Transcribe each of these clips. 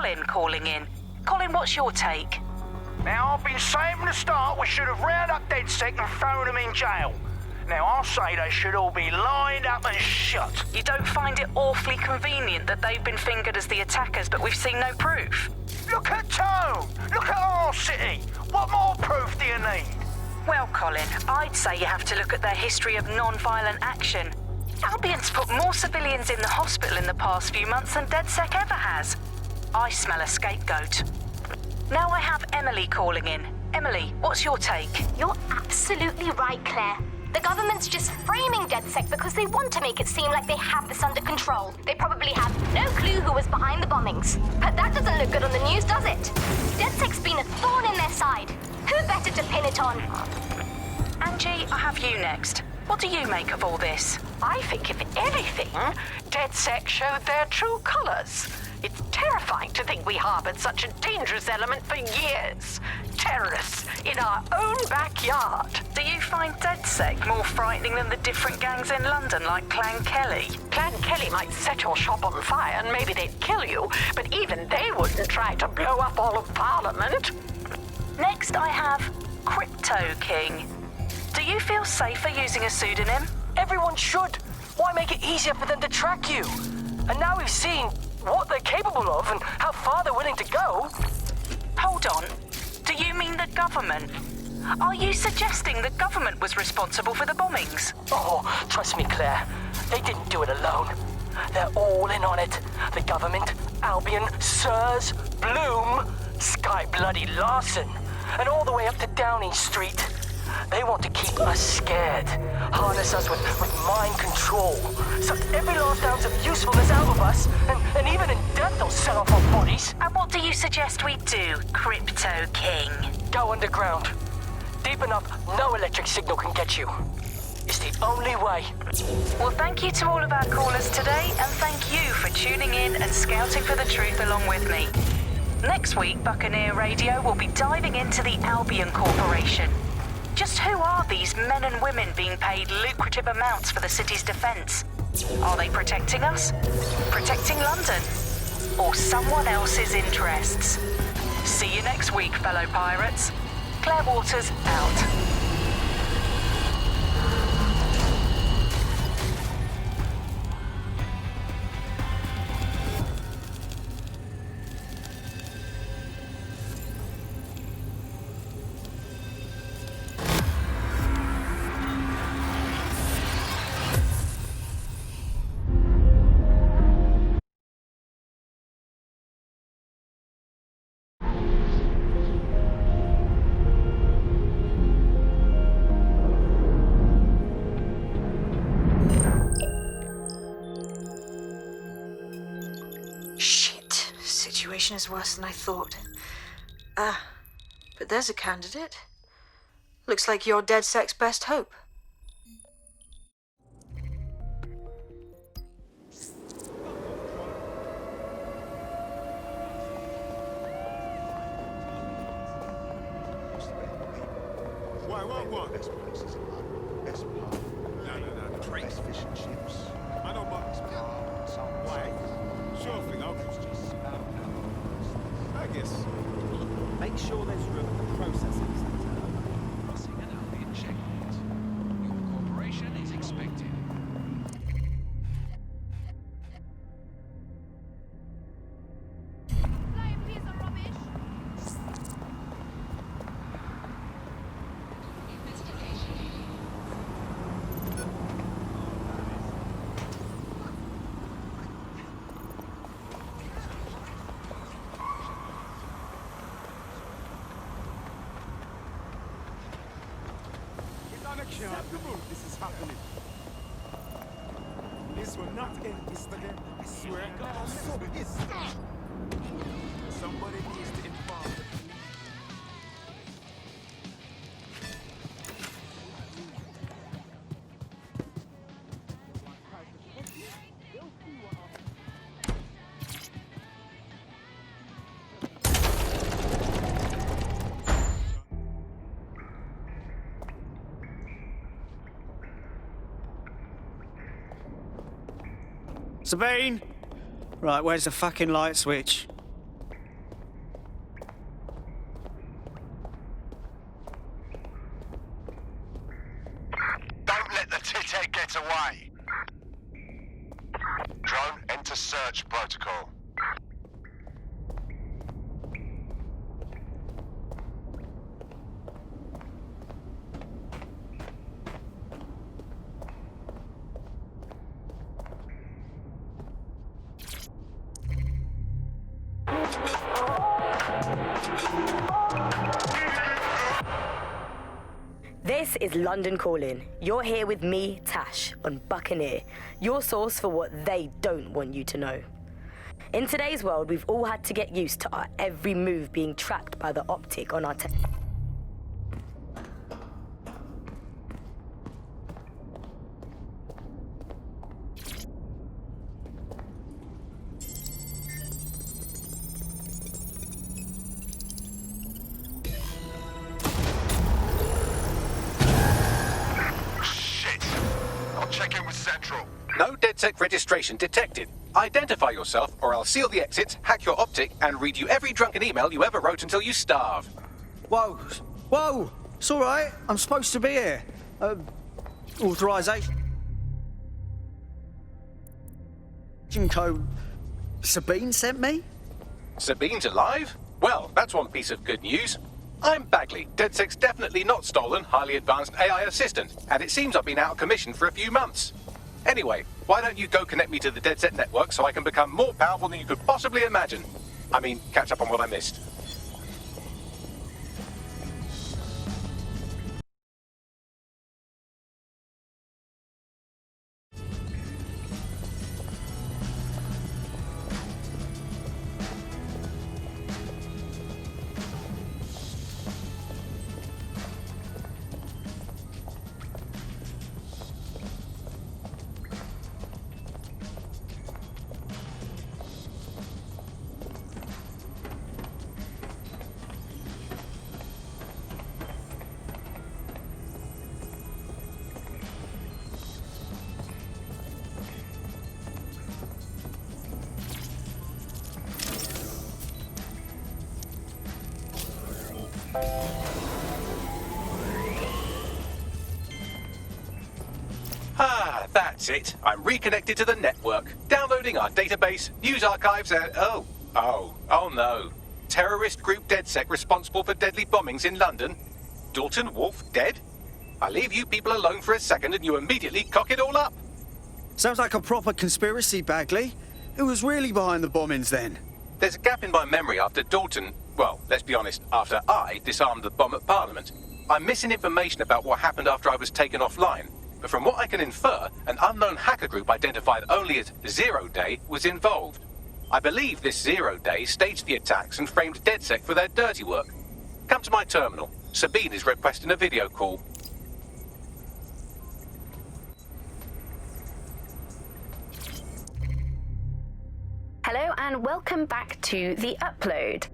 Colin calling in. Colin, what's your take? Now, I've been saying from the start we should have rounded up DedSec and thrown them in jail. Now, I'll say they should all be lined up and shot. You don't find it awfully convenient that they've been fingered as the attackers, but we've seen no proof? Look at Tone! Look at our city! What more proof do you need? Well, Colin, I'd say you have to look at their history of non-violent action. Albion's put more civilians in the hospital in the past few months than DedSec ever has. I smell a scapegoat. Now I have Emily calling in. Emily, what's your take? You're absolutely right, Claire. The government's just framing DedSec because they want to make it seem like they have this under control. They probably have no clue who was behind the bombings. But that doesn't look good on the news, does it? DedSec's been a thorn in their side. Who better to pin it on? Angie, I have you next. What do you make of all this? I think, if anything, DedSec showed their true colors. It's terrifying to think we harbored such a dangerous element for years. Terrorists in our own backyard. Do you find DedSec more frightening than the different gangs in London, like Clan Kelly? Clan Kelly might set your shop on fire and maybe they'd kill you, but even they wouldn't try to blow up all of Parliament. Next, I have Crypto King. Do you feel safer using a pseudonym? Everyone should. Why make it easier for them to track you? And now we've seen what they're capable of and how far they're willing to go. Hold on. Do you mean the government? Are you suggesting the government was responsible for the bombings? Oh, trust me, Claire. They didn't do it alone. They're all in on it. The government, Albion, Sirs, Bloom, Sky Bloody Larson, and all the way up to Downing Street. They want to keep us scared, harness us with mind control, suck every last ounce of usefulness out of us, and even in death they'll sell off our bodies. And what do you suggest we do, Crypto King? Go underground. Deep enough, no electric signal can get you. It's the only way. Well, thank you to all of our callers today, and thank you for tuning in and scouting for the truth along with me. Next week, Buccaneer Radio will be diving into the Albion Corporation. Just who are these men and women being paid lucrative amounts for the city's defense? Are they protecting us? Protecting London? Or someone else's interests? See you next week, fellow pirates. Claire Waters, out. Situation is worse than I thought. But there's a candidate. Looks like you're DedSec's best hope. What? Best places in London. Best pub. No. Trace fish and chips. I know, but why? Sure thing, I'll just I guess. Make sure there's room at the processing center. Crossing an Albion checkpoint. Your cooperation is expected. Unacceptable this is happening. This will not end yesterday, I swear. I'm so pissed. Somebody needs to inform the police. Sabine? Right, where's the fucking light switch? Ted gets away. Drone, enter search protocol. This is London Calling. You're here with me, Tash, on Buccaneer, your source for what they don't want you to know. In today's world, we've all had to get used to our every move being tracked by the optic on our No DedSec registration detected. Identify yourself, or I'll seal the exits, hack your optic, and read you every drunken email you ever wrote until you starve. Whoa! Whoa! It's all right. I'm supposed to be here. Authorization code Sabine sent me? Sabine's alive? Well, that's one piece of good news. I'm Bagley, DedSec's definitely not stolen, highly advanced AI assistant, and it seems I've been out of commission for a few months. Anyway, why don't you go connect me to the DedSec network so I can become more powerful than you could possibly imagine? I mean, catch up on what I missed. That's it. I'm reconnected to the network, downloading our database, news archives, and oh no. Terrorist group DedSec responsible for deadly bombings in London? Dalton Wolf dead? I leave you people alone for a second and you immediately cock it all up. Sounds like a proper conspiracy, Bagley. Who was really behind the bombings then? There's a gap in my memory after Dalton, well, let's be honest, after I disarmed the bomb at Parliament. I'm missing information about what happened after I was taken offline. But from what I can infer, an unknown hacker group identified only as Zero Day was involved. I believe this Zero Day staged the attacks and framed DedSec for their dirty work. Come to my terminal. Sabine is requesting a video call. Hello and welcome back to The Upload.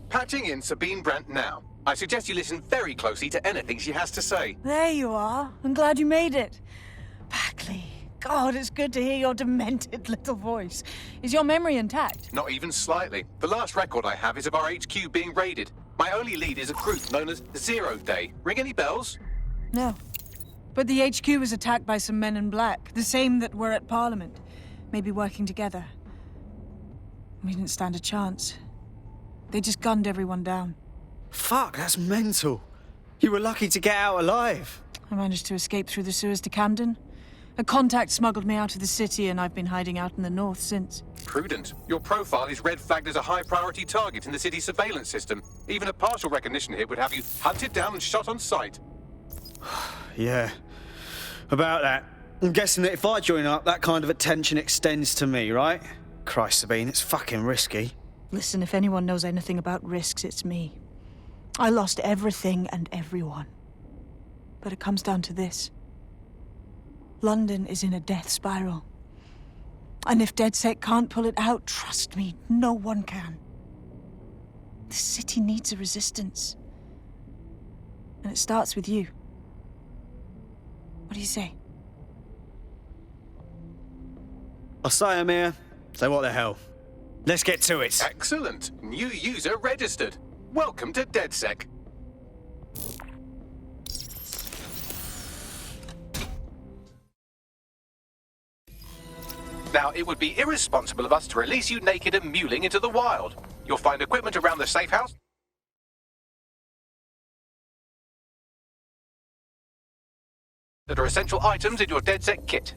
Patching in Sabine Brandt now. I suggest you listen very closely to anything she has to say. There you are. I'm glad you made it. Bagley, God, it's good to hear your demented little voice. Is your memory intact? Not even slightly. The last record I have is of our HQ being raided. My only lead is a group known as Zero Day. Ring any bells? No. But the HQ was attacked by some men in black, the same that were at Parliament. Maybe working together. We didn't stand a chance. They just gunned everyone down. Fuck, that's mental. You were lucky to get out alive. I managed to escape through the sewers to Camden. A contact smuggled me out of the city, and I've been hiding out in the north since. Prudent. Your profile is red flagged as a high-priority target in the city's surveillance system. Even a partial recognition hit would have you hunted down and shot on sight. Yeah, about that. I'm guessing that if I join up, that kind of attention extends to me, right? Christ, Sabine, it's fucking risky. Listen, if anyone knows anything about risks, it's me. I lost everything and everyone. But it comes down to this. London is in a death spiral. And if DedSec can't pull it out, trust me, no one can. The city needs a resistance. And it starts with you. What do you say? I'll say, Amir. So what the hell? Let's get to it. Excellent. New user registered. Welcome to DedSec. Now, it would be irresponsible of us to release you naked and mewling into the wild. You'll find equipment around the safe house that are essential items in your DedSec kit.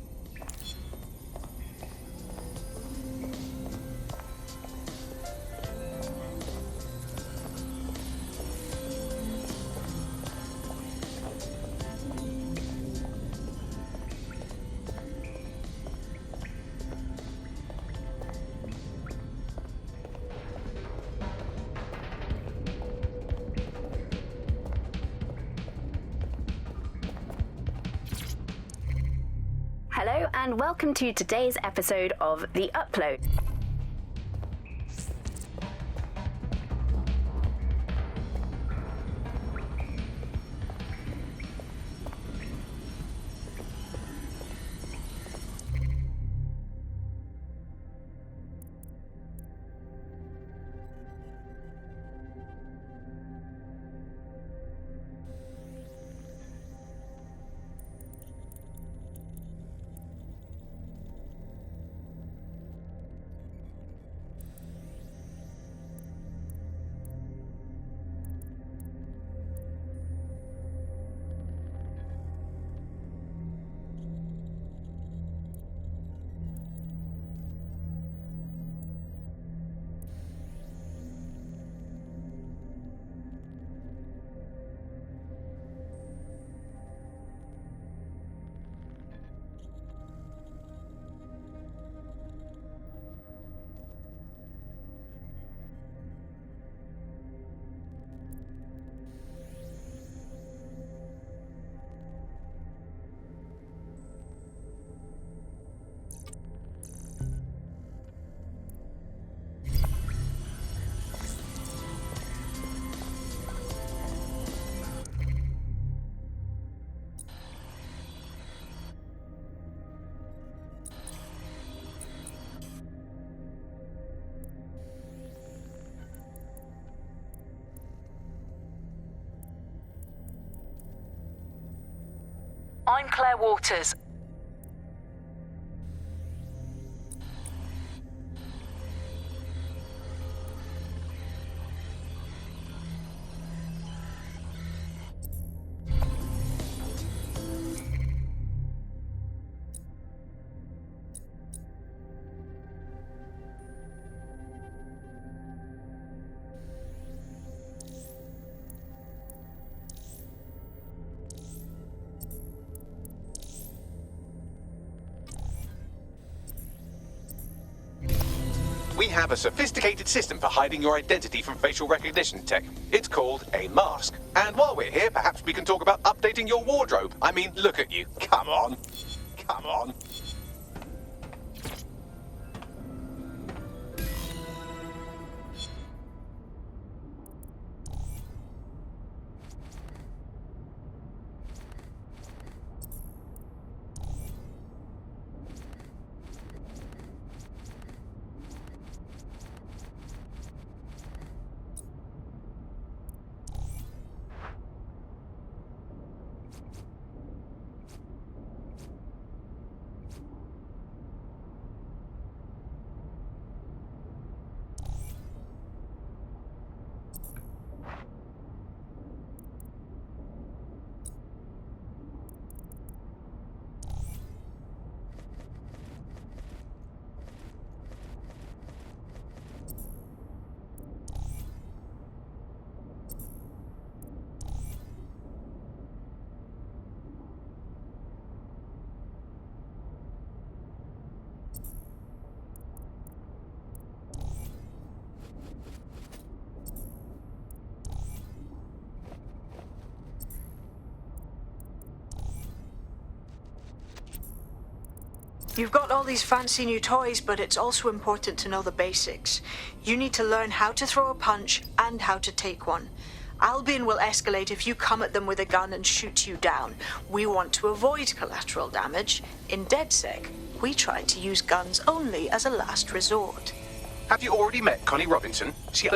Hello and welcome to today's episode of The Upload. I'm Claire Waters. We have a sophisticated system for hiding your identity from facial recognition tech. It's called a mask. And while we're here, perhaps we can talk about updating your wardrobe. I mean, look at you. Come on. Come on. You've got all these fancy new toys, but it's also important to know the basics. You need to learn how to throw a punch and how to take one. Albion will escalate if you come at them with a gun and shoot you down. We want to avoid collateral damage. In DedSec, we try to use guns only as a last resort. Have you already met Connie Robinson? She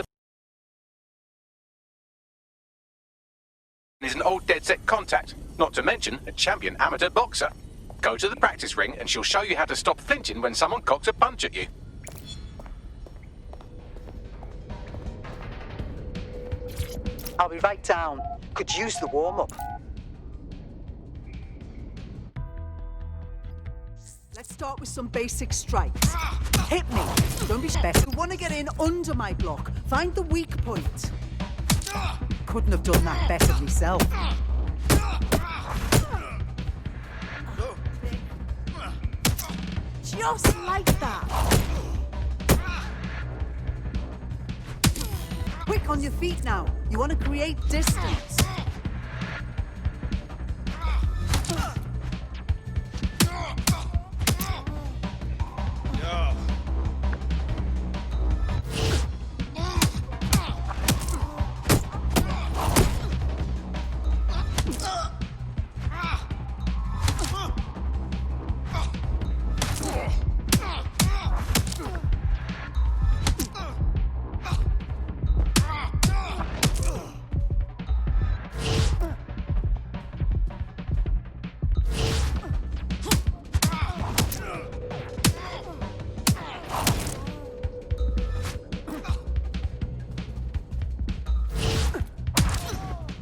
is an old DedSec contact, not to mention a champion amateur boxer. Go to the practice ring and she'll show you how to stop flinching when someone cocks a punch at you. I'll be right down. Could use the warm-up. Let's start with some basic strikes. Hit me. Don't be special. You want to get in under my block. Find the weak point. Couldn't have done that better myself. Just like that. Quick on your feet now. You want to create distance.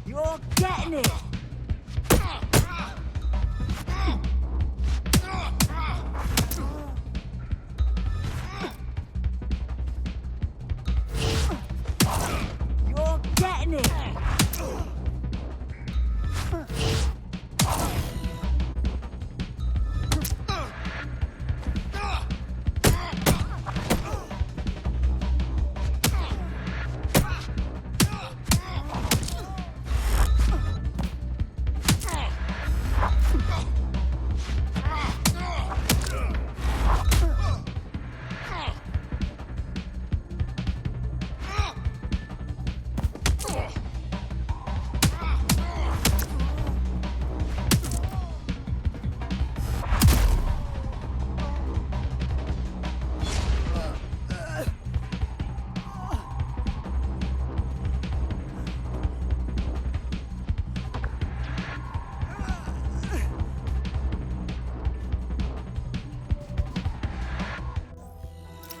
You're getting it! You're getting it!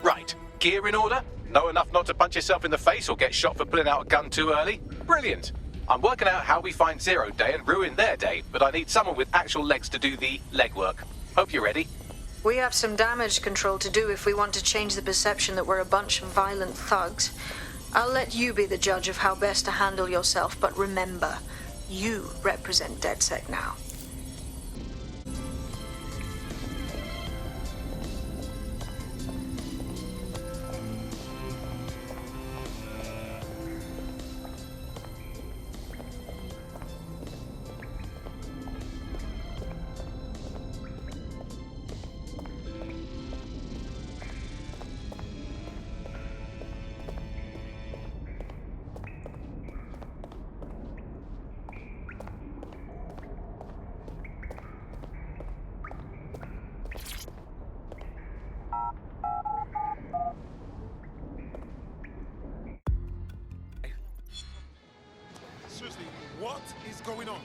Right, gear in order? Know enough not to punch yourself in the face or get shot for pulling out a gun too early? Brilliant. I'm working out how we find Zero Day and ruin their day, but I need someone with actual legs to do the legwork. Hope you're ready. We have some damage control to do if we want to change the perception that we're a bunch of violent thugs. I'll let you be the judge of how best to handle yourself, but remember, you represent DedSec now. Seriously, what is going on?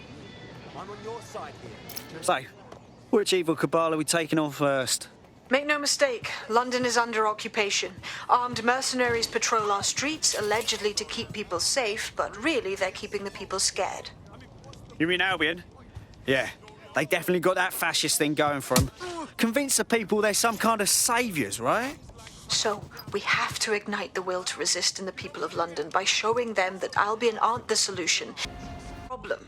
I'm on your side here. So, which evil cabal are we taking on first? Make no mistake, London is under occupation. Armed mercenaries patrol our streets, allegedly to keep people safe, but really they're keeping the people scared. You mean Albion? Yeah, they definitely got that fascist thing going for them. Convince the people they're some kind of saviours, right? So, we have to ignite the will to resist in the people of London by showing them that Albion aren't the solution. Problem.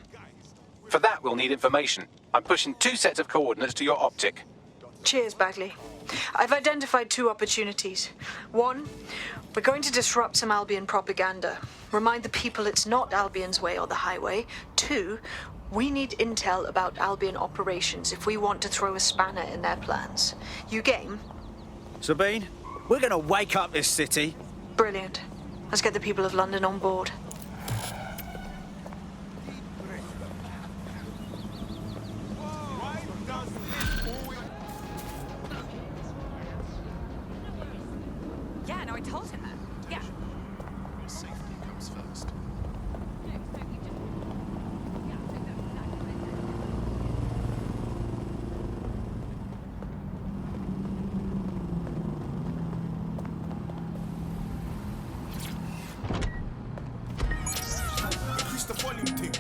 For that, we'll need information. I'm pushing 2 sets of coordinates to your optic. Cheers, Bagley. I've identified 2 opportunities. 1, we're going to disrupt some Albion propaganda. Remind the people it's not Albion's way or the highway. 2, We need intel about Albion operations if we want to throw a spanner in their plans. You game? Sabine, we're gonna wake up this city. Brilliant. Let's get the people of London on board. Yeah, no, I told him that. Yeah. Safety comes first. Increase the volume thing.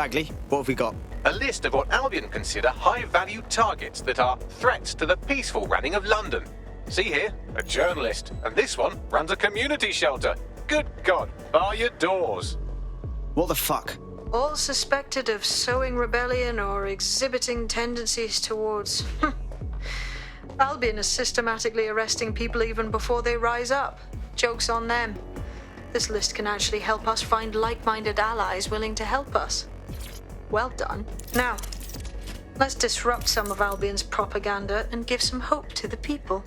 Bagley, what have we got? A list of what Albion consider high-value targets that are threats to the peaceful running of London. See here, a journalist, and this one runs a community shelter. Good God, bar your doors. What the fuck? All suspected of sowing rebellion or exhibiting tendencies towards... Albion is systematically arresting people even before they rise up. Joke's on them. This list can actually help us find like-minded allies willing to help us. Well done. Now, let's disrupt some of Albion's propaganda and give some hope to the people.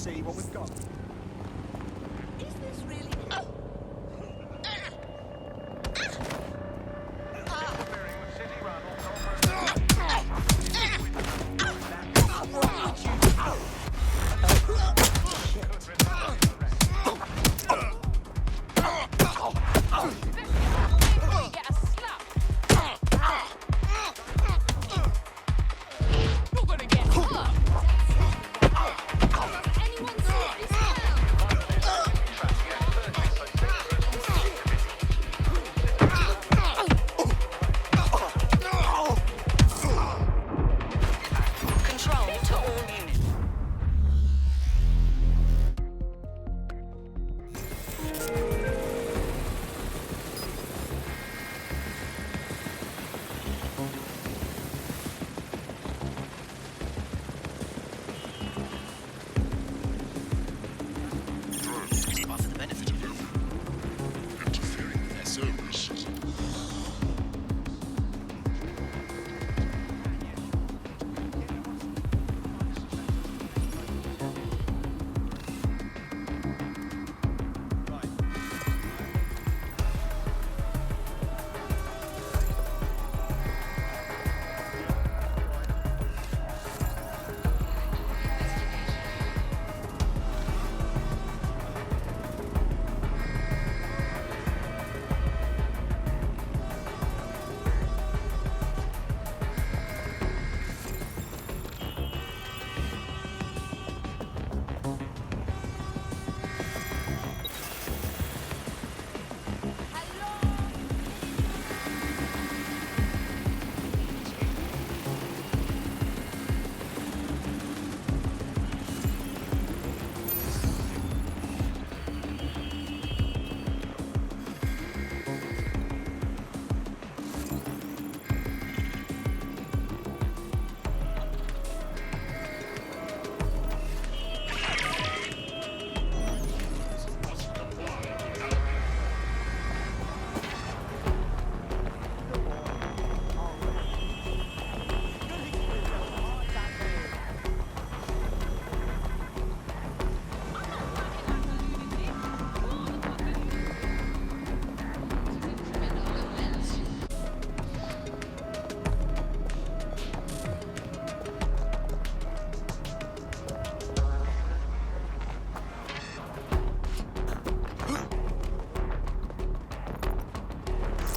see what we've got. Is this really...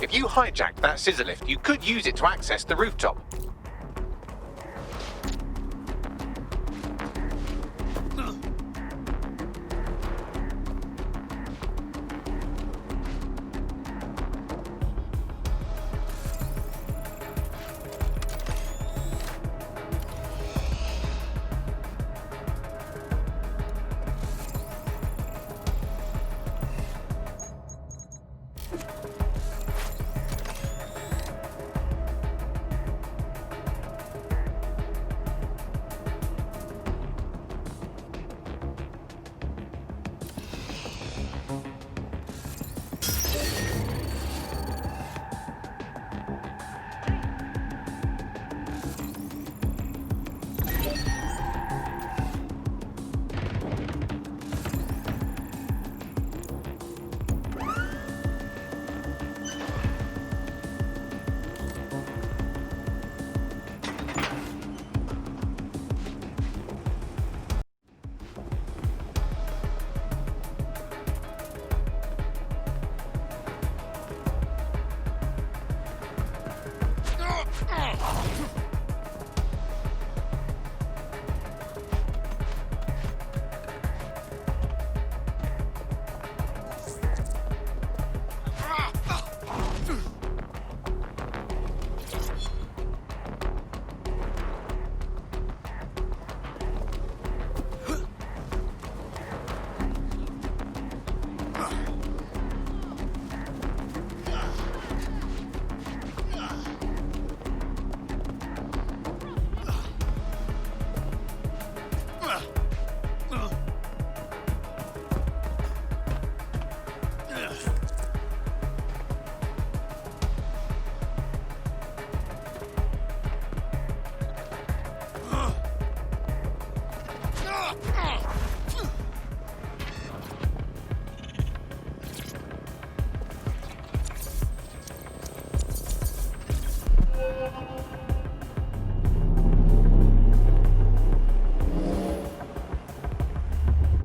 If you hijacked that scissor lift, you could use it to access the rooftop.